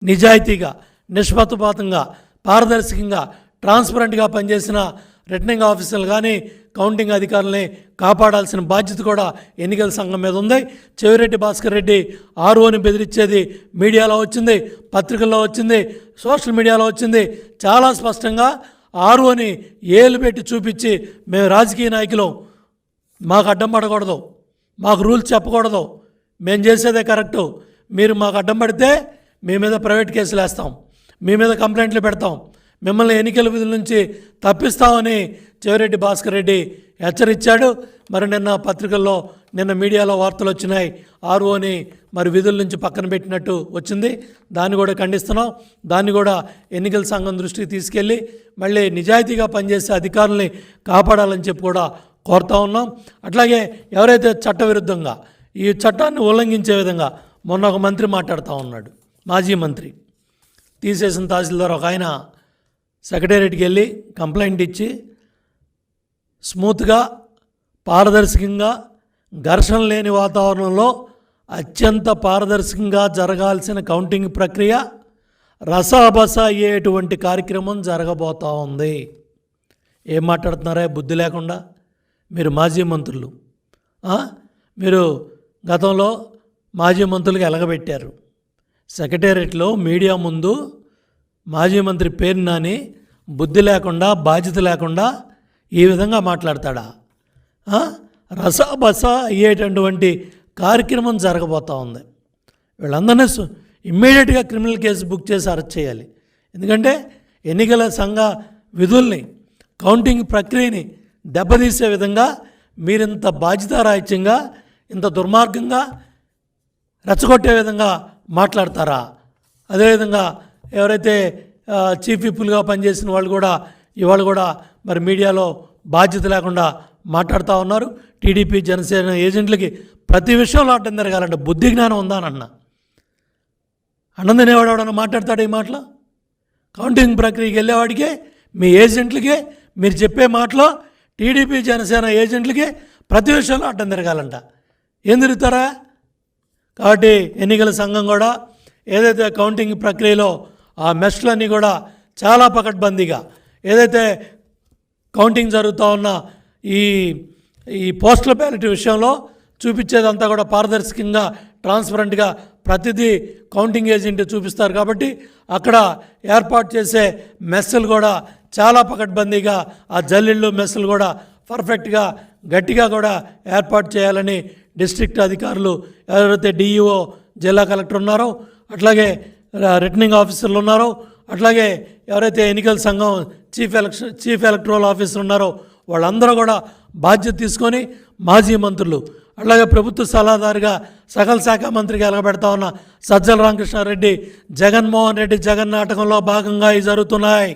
నిజాయితీగా, నిష్పక్షపాతంగా, పారదర్శకంగా, ట్రాన్స్పరెంట్గా పనిచేసిన రిటర్నింగ్ ఆఫీసర్లు కానీ కౌంటింగ్ అధికారులని కాపాడాల్సిన బాధ్యత కూడా ఎన్నికల సంఘం మీద ఉంది. చెవిరెడ్డి భాస్కర్ రెడ్డి ఆర్ఓని బెదిరించేది మీడియాలో వచ్చింది, పత్రికల్లో వచ్చింది, సోషల్ మీడియాలో వచ్చింది. చాలా స్పష్టంగా ఆర్ఓని ఏలు పెట్టి చూపించి మేము రాజకీయ నాయకులం, మాకు అడ్డం పడకూడదు, మాకు రూల్స్ చెప్పకూడదు, మేము చేసేదే కరెక్టు, మీరు మాకు అడ్డం పడితే మీ మీద ప్రైవేట్ కేసులు వేస్తాం, మీ మీద కంప్లైంట్లు పెడతాం, మిమ్మల్ని ఎన్నికల విధుల నుంచి తప్పిస్తామని చెవిరెడ్డి భాస్కర్ రెడ్డి హెచ్చరించాడు. మరి నిన్న పత్రికల్లో, నిన్న మీడియాలో వార్తలు వచ్చినాయి, ఆర్ఓని మరి విధుల నుంచి పక్కన పెట్టినట్టు వచ్చింది. దాన్ని కూడా ఖండిస్తున్నాం. దాన్ని కూడా ఎన్నికల సంఘం దృష్టికి తీసుకెళ్ళి మళ్ళీ నిజాయితీగా పనిచేసే అధికారుల్ని కాపాడాలని చెప్పి కూడా కోరుతా ఉన్నాం. అట్లాగే ఎవరైతే చట్టవిరుద్ధంగా ఈ చట్టాన్ని ఉల్లంఘించే విధంగా మొన్న ఒక మంత్రి మాట్లాడుతూ ఉన్నాడు, మాజీ మంత్రి, తీసేసిన తహసీల్దార్ ఒక ఆయన సెక్రటేరియట్కి వెళ్ళి కంప్లైంట్ ఇచ్చి స్మూత్గా, పారదర్శకంగా, ఘర్షణ లేని వాతావరణంలో అత్యంత పారదర్శకంగా జరగాల్సిన కౌంటింగ్ ప్రక్రియ రసాబస అయ్యేటువంటి కార్యక్రమం జరగబోతూ ఉంది. ఏం మాట్లాడుతున్నారా బుద్ధి లేకుండా? మీరు మాజీ మంత్రులు, మీరు గతంలో మాజీ మంత్రులుగా ఎలగబెట్టారు. సెక్రటేరియట్లో మీడియా ముందు మాజీ మంత్రి పేరు నాని బుద్ధి లేకుండా, బాధ్యత లేకుండా ఈ విధంగా మాట్లాడతాడా? రసాబస అయ్యేటటువంటి కార్యక్రమం జరగబోతూ ఉంది. వీళ్ళందరినీ ఇమ్మీడియట్గా క్రిమినల్ కేసు బుక్ చేసి అరెస్ట్ చేయాలి. ఎందుకంటే ఎన్నికల సంఘ విధుల్ని, కౌంటింగ్ ప్రక్రియని దెబ్బతీసే విధంగా మీరింత బాధ్యతారాహిత్యంగా, ఇంత దుర్మార్గంగా, రెచ్చగొట్టే విధంగా మాట్లాడతారా? అదేవిధంగా ఎవరైతే చీఫ్ విప్పులుగా పనిచేసిన వాళ్ళు కూడా ఇవాళ కూడా మరి మీడియాలో బాధ్యత లేకుండా మాట్లాడుతూ ఉన్నారు. టీడీపీ, జనసేన ఏజెంట్లకి ప్రతి విషయంలో అడ్డం జరగాలంటే బుద్ధి జ్ఞానం ఉందా అని అన్నం తినేవాడు ఎవడన్నా మాట్లాడతాడు ఈ మాటలో? కౌంటింగ్ ప్రక్రియకి వెళ్ళేవాడికే, మీ ఏజెంట్లకే మీరు చెప్పే మాటలో టీడీపీ, జనసేన ఏజెంట్లకి ప్రతి విషయంలో అడ్డం జరగాలంట. ఏం తిరుగుతారా? కాబట్టి ఎన్నికల సంఘం కూడా ఏదైతే కౌంటింగ్ ప్రక్రియలో ఆ మెష్లన్నీ కూడా చాలా పకడ్బందీగా, ఏదైతే కౌంటింగ్ జరుగుతూ ఉన్న ఈ పోస్టల్ బ్యాలెట్ విషయంలో చూపించేదంతా కూడా పారదర్శకంగా, ట్రాన్స్పరెంట్గా ప్రతిదీ కౌంటింగ్ ఏజెంట్ చూపిస్తారు. కాబట్టి అక్కడ ఏర్పాటు చేసే మెస్సులు కూడా చాలా పకడ్బందీగా, ఆ జల్లిళ్ళు మెస్సులు కూడా పర్ఫెక్ట్గా, గట్టిగా కూడా ఏర్పాటు చేయాలని డిస్ట్రిక్ట్ అధికారులు, ఎవరైతే డిఈఓ, జిల్లా కలెక్టర్ ఉన్నారో, అట్లాగే రిటర్నింగ్ ఆఫీసర్లు ఉన్నారో, అట్లాగే ఎవరైతే ఎన్నికల సంఘం చీఫ్ ఎలక్టరల్ ఆఫీసర్ ఉన్నారో వాళ్ళందరూ కూడా బాధ్యత తీసుకొని, మాజీ మంత్రులు, అట్లాగే ప్రభుత్వ సలహాదారుగా సకల శాఖ మంత్రిగా ఎలగబెడతా ఉన్న సజ్జల రామకృష్ణారెడ్డి, జగన్మోహన్ రెడ్డి జగన్ నాటకంలో భాగంగా ఇవి జరుగుతున్నాయి.